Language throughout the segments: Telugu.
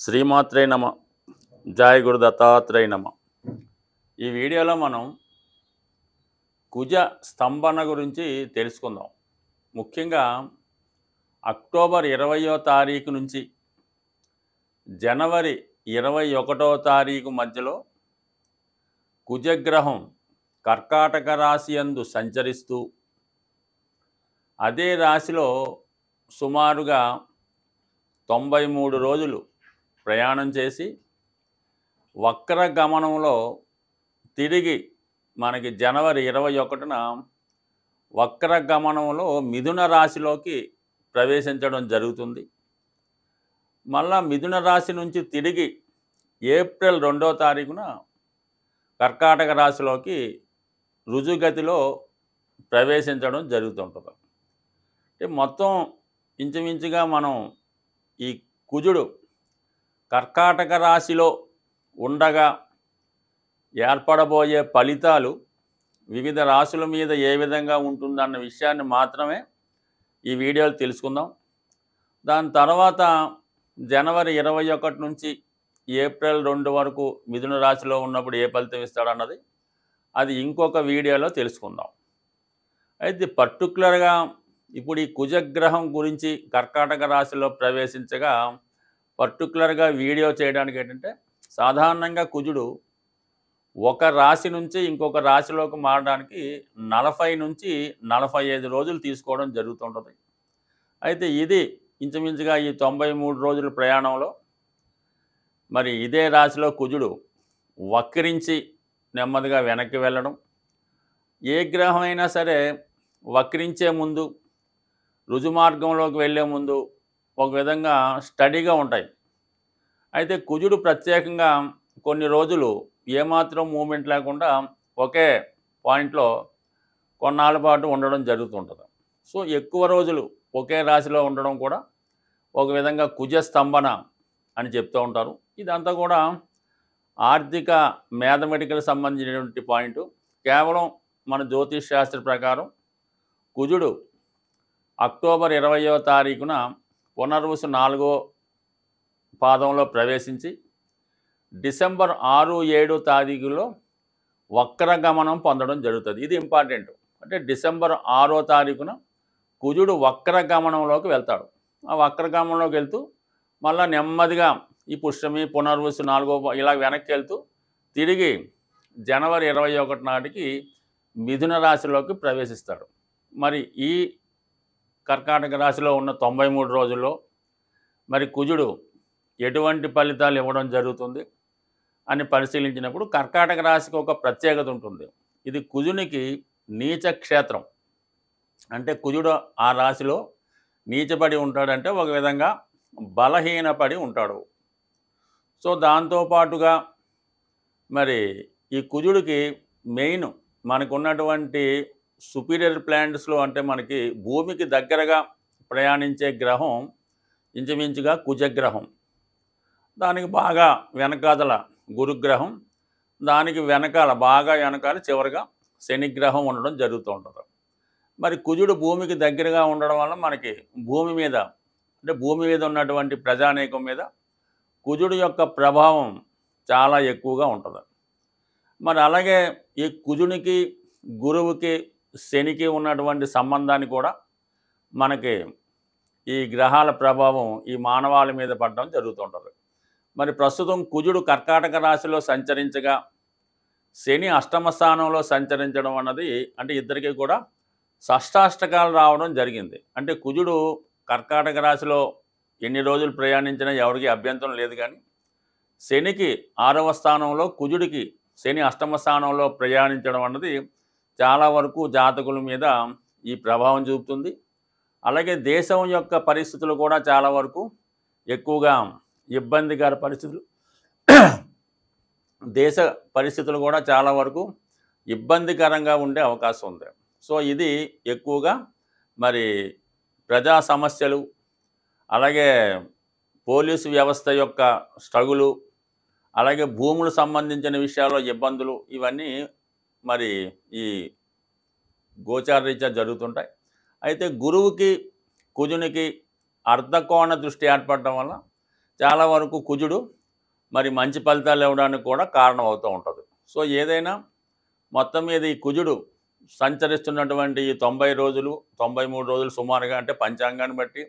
శ్రీమాత్రే నమ. జయ గురు దత్తాత్రేయ నమ. ఈ వీడియోలో మనం కుజ స్తంభన గురించి తెలుసుకుందాం. ముఖ్యంగా అక్టోబర్ 20వ తారీఖు నుంచి జనవరి 21వ తారీఖు మధ్యలో కుజగ్రహం కర్కాటక రాశి యందు సంచరిస్తూ అదే రాశిలో సుమారుగా 93 రోజులు ప్రయాణం చేసి వక్ర గమనంలో తిరిగి మనకి జనవరి 21న వక్ర గమనంలో మిథున రాశిలోకి ప్రవేశించడం జరుగుతుంది. మళ్ళా మిథున రాశి నుంచి తిరిగి ఏప్రిల్ 2వ తారీఖున కర్కాటక రాశిలోకి రుజుగతిలో ప్రవేశించడం జరుగుతుంటుంది. అంటే మొత్తం ఇంచుమించుగా మనం ఈ కుజుడు కర్కాటక రాశిలో ఉండగా ఏర్పడబోయే ఫలితాలు వివిధ రాశుల మీద ఏ విధంగా ఉంటుందన్న విషయాన్ని మాత్రమే ఈ వీడియోలో తెలుసుకుందాం. దాని తర్వాత జనవరి 21 నుంచి ఏప్రిల్ 2 వరకు మిథున రాశిలో ఉన్నప్పుడు ఏ ఫలితం ఇస్తాడన్నది అది ఇంకొక వీడియోలో తెలుసుకుందాం. అయితే పర్టికులర్గా ఇప్పుడు ఈ కుజగ్రహం గురించి కర్కాటక రాశిలో ప్రవేశించగా పర్టికులర్గా వీడియో చేయడానికి ఏంటంటే, సాధారణంగా కుజుడు ఒక రాశి నుంచి ఇంకొక రాశిలోకి మారడానికి 40 నుంచి 45 రోజులు తీసుకోవడం జరుగుతుంటుంది. అయితే ఇది ఇంచుమించుగా ఈ 93 రోజుల ప్రయాణంలో మరి ఇదే రాశిలో కుజుడు వక్రించి నెమ్మదిగా వెనక్కి వెళ్ళడం, ఏ గ్రహం అయినా సరే వక్రించే ముందు రుజుమార్గంలోకి వెళ్ళే ముందు ఒక విధంగా స్టడీగా ఉంటాయి. అయితే కుజుడు ప్రత్యేకంగా కొన్ని రోజులు ఏమాత్రం మూమెంట్ లేకుండా ఒకే పాయింట్లో కొన్నాళ్ళ పాటు ఉండడం జరుగుతుంటుంది. సో ఎక్కువ రోజులు ఒకే రాశిలో ఉండడం కూడా ఒక విధంగా కుజ స్తంభన అని చెప్తూ ఉంటారు. ఇదంతా కూడా ఆర్థిక మ్యాథమెటికల్ సంబంధించినటువంటి పాయింట్. కేవలం మన జ్యోతిష్ శాస్త్ర ప్రకారం కుజుడు అక్టోబర్ 20వ తారీఖున పునర్వసు 4వ పాదంలో ప్రవేశించి డిసెంబర్ 6, 7 తారీఖులో వక్రగమనం పొందడం జరుగుతుంది. ఇది ఇంపార్టెంట్. అంటే డిసెంబర్ 6వ తారీఖున కుజుడు వక్రగమనంలోకి వెళ్తాడు. ఆ వక్రగమనంలోకి వెళ్తూ మళ్ళీ నెమ్మదిగా ఈ పుష్యమి పునర్వసు 4వ ఇలా వెనక్కి వెళ్తూ తిరిగి జనవరి 21 నాటికి మిథున రాశిలోకి ప్రవేశిస్తాడు. మరి ఈ కర్కాటక రాశిలో ఉన్న 93 రోజుల్లో మరి కుజుడు ఎటువంటి ఫలితాలు ఇవ్వడం జరుగుతుంది అని పరిశీలించినప్పుడు కర్కాటక రాశికి ఒక ప్రత్యేకత ఉంటుంది. ఇది కుజునికి నీచ క్షేత్రం. అంటే కుజుడు ఆ రాశిలో నీచపడి ఉంటాడంటే ఒక విధంగా బలహీనపడి ఉంటాడు. సో దాంతోపాటుగా మరి ఈ కుజుడికి మెయిన్ మనకున్నటువంటి సుపీరియర్ ప్లానెట్స్లో అంటే మనకి భూమికి దగ్గరగా ప్రయాణించే గ్రహం ఇంచుమించుగా కుజగ్రహం. దానికి బాగా వెనకాదల గురుగ్రహం, దానికి వెనకాల బాగా వెనకాల చివరిగా శనిగ్రహం ఉండడం జరుగుతూ ఉంటుంది. మరి కుజుడు భూమికి దగ్గరగా ఉండడం వల్ల మనకి భూమి మీద అంటే భూమి మీద ఉన్నటువంటి ప్రజానీకం మీద కుజుడు యొక్క ప్రభావం చాలా ఎక్కువగా ఉంటుంది. మరి అలాగే ఈ కుజునికి గురువుకి శనికి ఉన్నటువంటి సంబంధాన్ని కూడా మనకి ఈ గ్రహాల ప్రభావం ఈ మానవాళి మీద పడడం జరుగుతుంటుంది. మరి ప్రస్తుతం కుజుడు కర్కాటక రాశిలో సంచరించగా శని అష్టమ స్థానంలో సంచరించడం అన్నది అంటే ఇద్దరికీ కూడా షష్టాష్టకాలు రావడం జరిగింది. అంటే కుజుడు కర్కాటక రాశిలో ఎన్ని రోజులు ప్రయాణించినా ఎవరికి అభ్యంతరం లేదు. కానీ శనికి 6వ స్థానంలో కుజుడికి శని అష్టమ స్థానంలో ప్రయాణించడం అన్నది చాలా వరకు జాతకుల మీద ఈ ప్రభావం చూపుతుంది. అలాగే దేశం యొక్క పరిస్థితులు కూడా చాలా వరకు ఎక్కువగా ఇబ్బందికర పరిస్థితులు దేశ పరిస్థితులు కూడా చాలా వరకు ఇబ్బందికరంగా ఉండే అవకాశం ఉంది. సో ఇది ఎక్కువగా మరి ప్రజా సమస్యలు, అలాగే పోలీసు వ్యవస్థ యొక్క స్ట్రగులు, అలాగే భూములకు సంబంధించిన విషయాల్లో ఇబ్బందులు ఇవన్నీ మరి ఈ గోచారరీత్యా జరుగుతుంటాయి. అయితే గురువుకి కుజునికి అర్ధకోణ దృష్టి ఏర్పడటం వల్ల చాలా వరకు కుజుడు మరి మంచి ఫలితాలు ఇవ్వడానికి కూడా కారణం అవుతూ ఉంటుంది. సో ఏదైనా మొత్తం మీద ఈ కుజుడు సంచరిస్తున్నటువంటి ఈ 90 రోజులు 93 రోజులు సుమారుగా, అంటే పంచాంగాన్ని బట్టి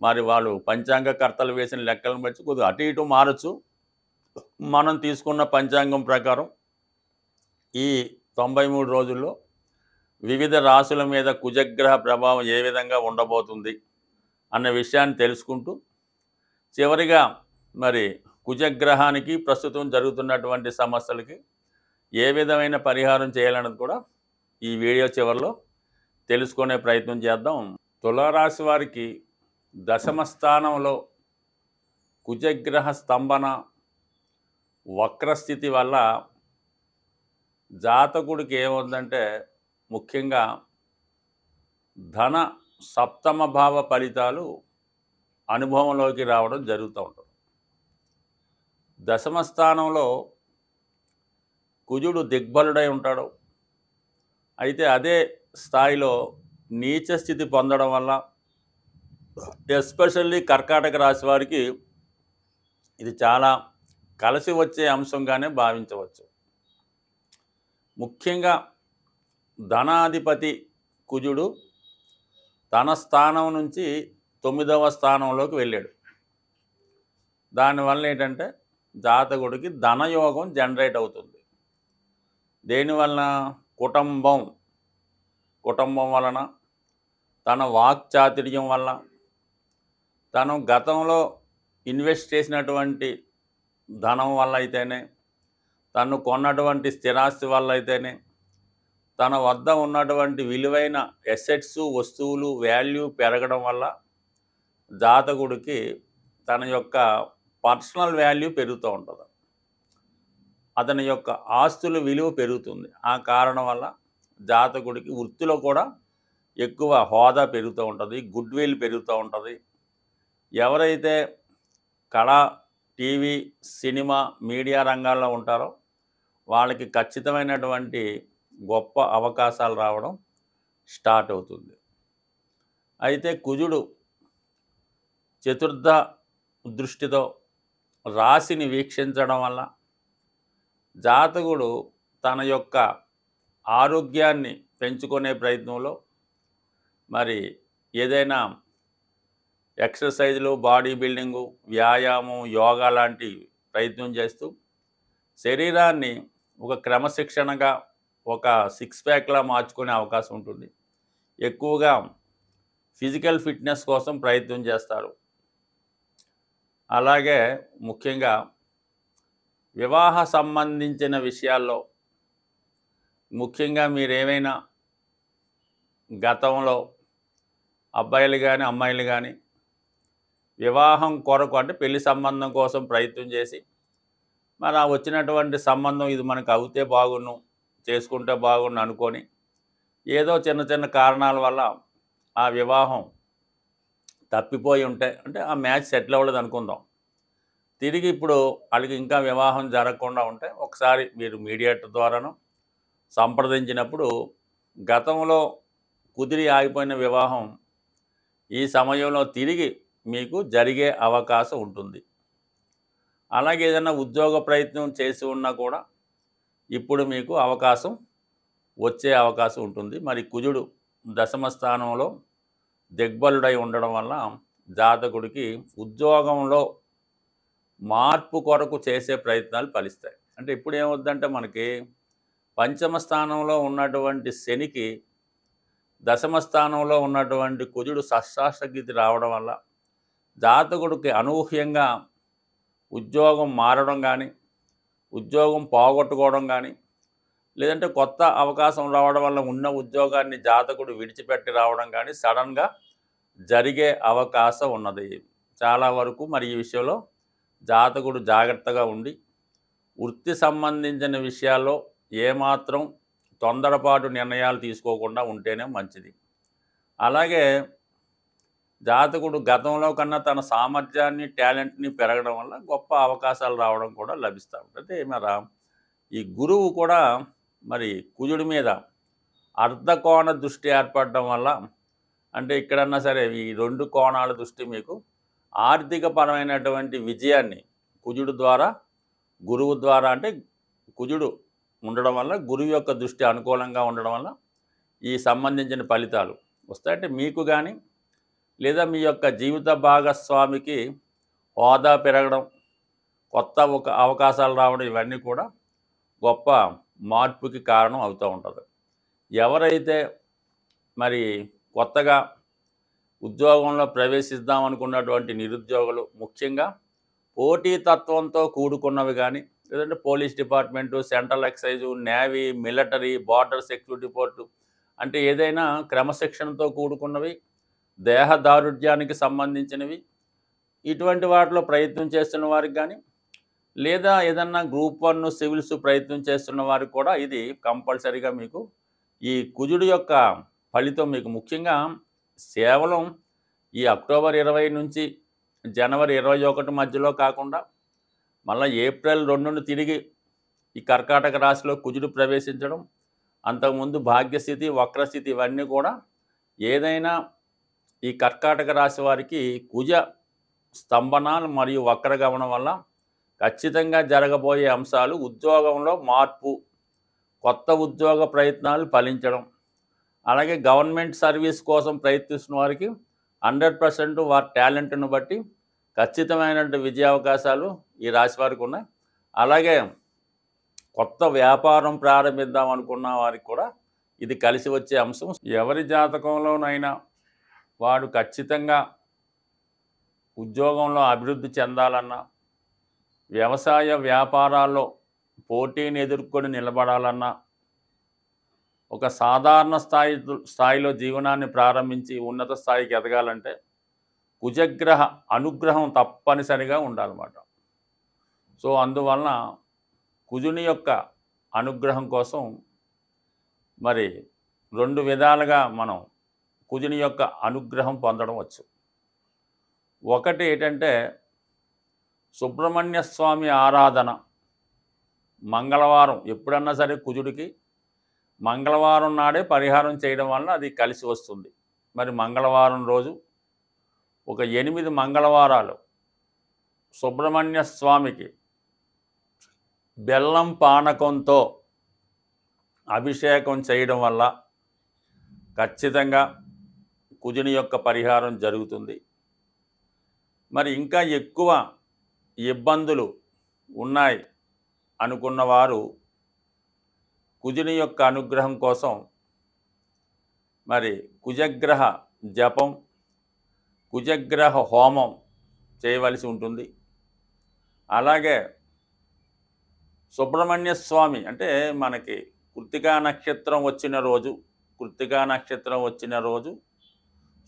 మరి వాళ్ళు పంచాంగకర్తలు వేసిన లెక్కలను బట్టి కొద్దిగా అటు ఇటు మారచ్చు. మనం తీసుకున్న పంచాంగం ప్రకారం ఈ 93 రోజుల్లో వివిధ రాశుల మీద కుజగ్రహ ప్రభావం ఏ విధంగా ఉండబోతుంది అన్న విషయాన్ని తెలుసుకుంటూ, చివరిగా మరి కుజగ్రహానికి ప్రస్తుతం జరుగుతున్నటువంటి సమస్యలకి ఏ విధమైన పరిహారం చేయాలన్నది కూడా ఈ వీడియో చివరిలో తెలుసుకునే ప్రయత్నం చేద్దాం. తులారాశి వారికి దశమ స్థానంలో కుజగ్రహ స్తంభన వక్రస్థితి వల్ల జాతకుడికి ఏమవుతుందంటే ముఖ్యంగా ధన సప్తమ భావ ఫలితాలు అనుభవంలోకి రావడం జరుగుతూ ఉంటుంది. దశమ స్థానంలో కుజుడు దిగ్బలుడై ఉంటాడు. అయితే అదే స్థాయిలో నీచ స్థితి పొందడం వల్ల ఎస్పెషల్లీ కర్కాటక రాశి వారికి ఇది చాలా కలిసి వచ్చే అంశంగానే భావించవచ్చు. ముఖ్యంగా ధనాధిపతి కుజుడు తన స్థానం నుంచి 9వ స్థానంలోకి వెళ్ళాడు. దానివల్ల ఏంటంటే జాతకుడికి ధనయోగం జనరేట్ అవుతుంది. దేనివలన? కుటుంబం వలన, తన వాక్చాతుర్యం వల్ల, తను గతంలో ఇన్వెస్ట్ చేసినటువంటి ధనం వల్ల అయితేనే, తను కొన్నటువంటి స్థిరాస్తి వల్ల అయితేనే, తన వద్ద ఉన్నటువంటి విలువైన ఎసెట్స్ వస్తువులు వాల్యూ పెరగడం వల్ల జాతకుడికి తన యొక్క పర్సనల్ వాల్యూ పెరుగుతూ ఉంటుంది. అతని యొక్క ఆస్తుల విలువ పెరుగుతుంది. ఆ కారణం వల్ల జాతకుడికి వృత్తిలో కూడా ఎక్కువ హోదా పెరుగుతూ ఉంటుంది, గుడ్ విల్ పెరుగుతూ ఉంటుంది. ఎవరైతే కళా, టీవీ, సినిమా, మీడియా రంగాల్లో ఉంటారో వాళ్ళకి ఖచ్చితమైనటువంటి గొప్ప అవకాశాలు రావడం స్టార్ట్ అవుతుంది. అయితే కుజుడు చతుర్థ దృష్టితో రాశిని వీక్షించడం వల్ల జాతకుడు తన యొక్క ఆరోగ్యాన్ని పెంచుకునే ప్రయత్నంలో మరి ఏదైనా ఎక్సర్సైజులు, బాడీ బిల్డింగు, వ్యాయామం, యోగా లాంటి ప్రయత్నం చేస్తూ శరీరాన్ని ఒక క్రమశిక్షణగా ఒక సిక్స్ ప్యాక్లా మార్చుకునే అవకాశం ఉంటుంది. ఎక్కువగా ఫిజికల్ ఫిట్నెస్ కోసం ప్రయత్నం చేస్తారు. అలాగే ముఖ్యంగా వివాహ సంబంధించిన విషయాల్లో ముఖ్యంగా మీరేమైనా గతంలో అబ్బాయిలు కానీ అమ్మాయిలు కానీ వివాహం కొరకు అంటే పెళ్లి సంబంధం కోసం ప్రయత్నం చేసి మరి ఆ వచ్చినటువంటి సంబంధం ఇది మనకు అవుతే బాగున్ను, చేసుకుంటే బాగున్ను అనుకొని ఏదో చిన్న చిన్న కారణాల వల్ల ఆ వివాహం తప్పిపోయి ఉంటే, అంటే ఆ మ్యాచ్ సెటిల్ అవ్వలేదు అనుకుందాం, తిరిగి ఇప్పుడు వాళ్ళకి ఇంకా వివాహం జరగకుండా ఉంటే ఒకసారి మీరు మీడియేటర్ ద్వారాను సంప్రదించినప్పుడు గతంలో కుదిరి ఆగిపోయిన వివాహం ఈ సమయంలో తిరిగి మీకు జరిగే అవకాశం ఉంటుంది. అలాగే ఏదైనా ఉద్యోగ ప్రయత్నం చేసి ఉన్నా కూడా ఇప్పుడు మీకు అవకాశం వచ్చే అవకాశం ఉంటుంది. మరి కుజుడు దశమ స్థానంలో దిగ్బలుడై ఉండడం వల్ల జాతకుడికి ఉద్యోగంలో మార్పు కొరకు చేసే ప్రయత్నాలు ఫలిస్తాయి. అంటే ఇప్పుడు ఏమవుద్దంటే మనకి పంచమ స్థానంలో ఉన్నటువంటి శనికి దశమ స్థానంలో ఉన్నటువంటి కుజుడు షష్టాష్టగతి రావడం వల్ల జాతకుడికి అనూహ్యంగా ఉద్యోగం మారడం కానీ, ఉద్యోగం పోగొట్టుకోవడం కానీ, లేదంటే కొత్త అవకాశం రావడం వల్ల ఉన్న ఉద్యోగాన్ని జాతకుడు విడిచిపెట్టి రావడం కానీ సడన్గా జరిగే అవకాశం ఉన్నది. చాలా వరకు మరి ఈ విషయంలో జాతకుడు జాగ్రత్తగా ఉండి వృత్తి సంబంధించిన విషయాల్లో ఏమాత్రం తొందరపాటు నిర్ణయాలు తీసుకోకుండా ఉంటేనే మంచిది. అలాగే జాతకుడు గతంలో కన్నా తన సామర్థ్యాన్ని, టాలెంట్ని పెరగడం వల్ల గొప్ప అవకాశాలు రావడం కూడా లభిస్తూ ఉంటుంది. మరి ఈ గురువు కూడా మరి కుజుడి మీద అర్ధకోణ దృష్టి ఏర్పడడం వల్ల, అంటే ఇక్కడన్నా సరే ఈ రెండు కోణాల దృష్టి మీకు ఆర్థికపరమైనటువంటి విజయాన్ని కుజుడు ద్వారా, గురువు ద్వారా, అంటే కుజుడు ఉండడం వల్ల, గురువు యొక్క దృష్టి అనుకూలంగా ఉండడం వల్ల ఈ సంబంధించిన ఫలితాలు వస్తాయి. అంటే మీకు కానీ లేదా మీ యొక్క జీవిత భాగస్వామికి హోదా పెరగడం, కొత్త అవకాశాలు రావడం, ఇవన్నీ కూడా గొప్ప మార్పుకి కారణం అవుతూ ఉంటుంది. ఎవరైతే మరి కొత్తగా ఉద్యోగంలో ప్రవేశిద్దాం అనుకున్నటువంటి నిరుద్యోగులు, ముఖ్యంగా పోటీతత్వంతో కూడుకున్నవి కానీ, లేదంటే police department, central excise, navy, military, border security force, అంటే ఏదైనా క్రమశిక్షణతో కూడుకున్నవి, దేహదారుఢ్యానికి సంబంధించినవి, ఇటువంటి వాటిలో ప్రయత్నం చేస్తున్న వారికి కానీ, లేదా ఏదన్నా గ్రూప్ 1 సివిల్స్ ప్రయత్నం చేస్తున్న వారికి కూడా ఇది కంపల్సరీగా మీకు ఈ కుజుడు యొక్క ఫలితం మీకు ముఖ్యంగా కేవలం ఈ అక్టోబర్ 20 నుంచి జనవరి 21 మధ్యలో కాకుండా మళ్ళీ ఏప్రిల్ 2ను తిరిగి ఈ కర్కాటక రాశిలో కుజుడు ప్రవేశించడం, అంతకుముందు భాగ్యస్థితి, వక్రస్థితి, ఇవన్నీ కూడా ఏదైనా ఈ కర్కాటక రాశి వారికి కుజ స్తంభనాలు మరియు వక్రగమనం వల్ల ఖచ్చితంగా జరగబోయే అంశాలు ఉద్యోగంలో మార్పు, కొత్త ఉద్యోగ ప్రయత్నాలు ఫలించడం, అలాగే గవర్నమెంట్ సర్వీస్ కోసం ప్రయత్నిస్తున్న వారికి 100% వారి టాలెంట్ను బట్టి ఖచ్చితమైనటువంటి విజయావకాశాలు ఈ రాశి వారికి ఉన్నాయి. అలాగే కొత్త వ్యాపారం ప్రారంభిద్దాం అనుకున్న వారికి కూడా ఇది కలిసి వచ్చే అంశం. ఎవరి జాతకంలోనైనా వాడు ఖచ్చితంగా ఉద్యోగంలో అభివృద్ధి చెందాలన్నా, వ్యవసాయ వ్యాపారాల్లో పోటీని ఎదుర్కొని నిలబడాలన్నా, ఒక సాధారణ స్థాయిలో జీవనాన్ని ప్రారంభించి ఉన్నత స్థాయికి ఎదగాలంటే కుజగ్రహ అనుగ్రహం తప్పనిసరిగా ఉండాలన్నమాట. సో అందువలన కుజుని యొక్క అనుగ్రహం కోసం మరి 2 విధాలుగా మనం కుజుని యొక్క అనుగ్రహం పొందడం వచ్చు. ఒకటి ఏంటంటే సుబ్రహ్మణ్య స్వామి ఆరాధన. మంగళవారం ఎప్పుడన్నా సరే కుజుడికి మంగళవారం నాడే పరిహారం చేయడం వలన అది కలిసి వస్తుంది. మరి మంగళవారం రోజు ఒక 8 మంగళవారాలు సుబ్రహ్మణ్య స్వామికి బెల్లం పానకంతో అభిషేకం చేయడం వల్ల ఖచ్చితంగా కుజుని యొక్క పరిహారం జరుగుతుంది. మరి ఇంకా ఎక్కువ ఇబ్బందులు ఉన్నాయి అనుకున్నవారు కుజుని యొక్క అనుగ్రహం కోసం మరి కుజగ్రహ జపం, కుజగ్రహ హోమం చేయవలసి ఉంటుంది. అలాగే సుబ్రహ్మణ్య స్వామి అంటే మనకి కృత్తికా నక్షత్రం వచ్చిన రోజు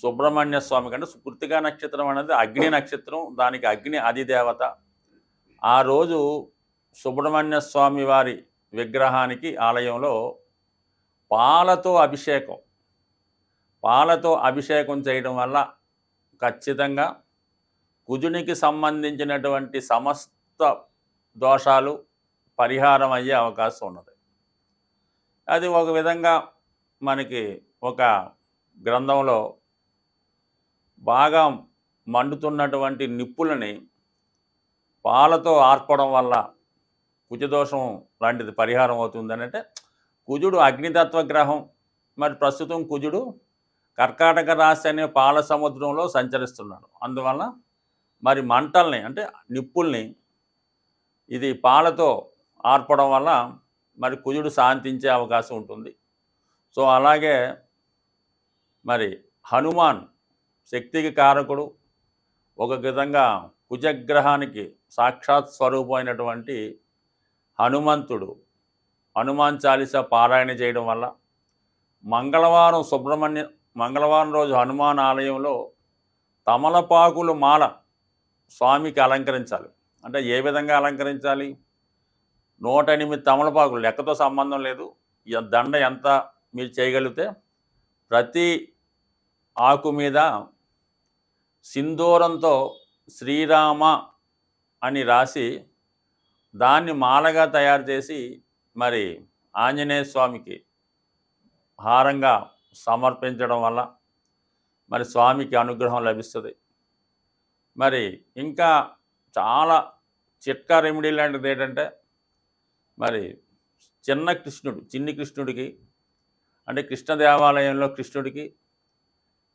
సుబ్రహ్మణ్య స్వామి కంటే, కృత్తికా నక్షత్రం అనేది అగ్ని నక్షత్రం, దానికి అగ్ని అధిదేవత. ఆ రోజు సుబ్రహ్మణ్య స్వామి వారి విగ్రహానికి ఆలయంలో పాలతో అభిషేకం చేయడం వల్ల ఖచ్చితంగా కుజునికి సంబంధించినటువంటి సమస్త దోషాలు పరిహారం అయ్యే అవకాశం ఉన్నది. అది ఒక విధంగా మనకి ఒక గ్రంథంలో బాగా మండుతున్నటువంటి నిప్పులని పాలతో ఆర్పడం వల్ల కుజదోషం లాంటిది పరిహారం అవుతుందని. అంటే కుజుడు అగ్నితత్వ గ్రహం. మరి ప్రస్తుతం కుజుడు కర్కాటక రాశి అనే పాల సముద్రంలో సంచరిస్తున్నాడు. అందువల్ల మరి మంటల్ని అంటే నిప్పుల్ని ఇది పాలతో ఆర్పడం వల్ల మరి కుజుడు శాంతించే అవకాశం ఉంటుంది. సో అలాగే మరి హనుమాన్ శక్తికి కారకుడు, ఒక విధంగా కుజగ్రహానికి సాక్షాత్ స్వరూపమైనటువంటి హనుమంతుడు హనుమాన్ చాలీసా పారాయణ చేయడం వల్ల మంగళవారం రోజు హనుమాన్ ఆలయంలో తమలపాకులు మాల స్వామికి అలంకరించాలి. అంటే ఏ విధంగా అలంకరించాలి? 108 తమలపాకులు, లెక్కతో సంబంధం లేదు, దండ ఎంత మీరు చేయగలిగితే ప్రతి ఆకు మీద సింధూరంతో శ్రీరామ అని రాసి దాన్ని మాలగా తయారు చేసి మరి ఆంజనేయ స్వామికి హారంగా సమర్పించడం వల్ల మరి స్వామికి అనుగ్రహం లభిస్తుంది. మరి ఇంకా చాలా చిట్కా రెమెడీ లాంటిది ఏంటంటే, మరి చిన్ని కృష్ణుడికి అంటే కృష్ణ దేవాలయంలో కృష్ణుడికి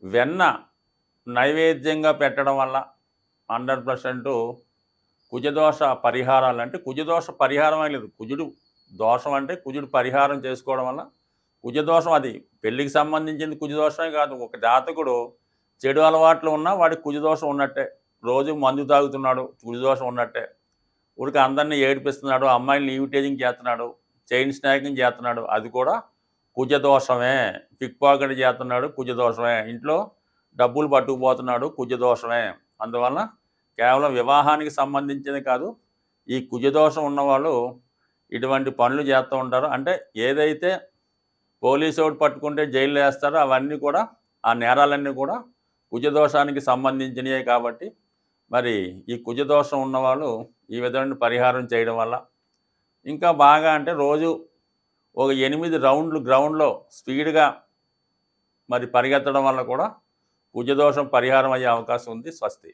వెన్న నైవేద్యంగా పెట్టడం వల్ల 100% కుజదోష పరిహారాలు, అంటే కుజదోష పరిహారం లేదు, కుజుడు దోషం అంటే కుజుడు పరిహారం చేసుకోవడం వల్ల కుజదోషం, అది పెళ్ళికి సంబంధించింది కుజదోషమే కాదు, ఒక జాతకుడు చెడు అలవాట్లు ఉన్నా వాడికి కుజదోషం ఉన్నట్టే, రోజు మందు తాగుతున్నాడు కుజదోషం ఉన్నట్టే, ఊరికి అందరినీ ఏడిపిస్తున్నాడు, అమ్మాయిని ఈవిటేజింగ్ చేస్తున్నాడు, చైన్ స్నాకింగ్ చేస్తున్నాడు, అది కూడా కుజదోషమే, పిక్ పాకెట్ చేస్తున్నాడు కుజదోషమే, ఇంట్లో డబ్బులు పట్టుకుపోతున్నాడు కుజదోషమే. అందువల్ల కేవలం వివాహానికి సంబంధించింది కాదు, ఈ కుజదోషం ఉన్నవాళ్ళు ఇటువంటి పనులు చేస్తూ ఉంటారు. అంటే ఏదైతే పోలీసు వాడు పట్టుకుంటే జైల్లో వేస్తారో అవన్నీ కూడా, ఆ నేరాలన్నీ కూడా కుజదోషానికి సంబంధించినవే. కాబట్టి మరి ఈ కుజదోషం ఉన్నవాళ్ళు ఈ విధమైన పరిహారం చేయడం వల్ల ఇంకా బాగా, అంటే రోజు ఒక 8 రౌండ్లు గ్రౌండ్లో స్పీడ్గా మరి పరిగెత్తడం వల్ల కూడా కుజదోషం పరిహారం అయ్యే అవకాశం ఉంది. స్వస్తి.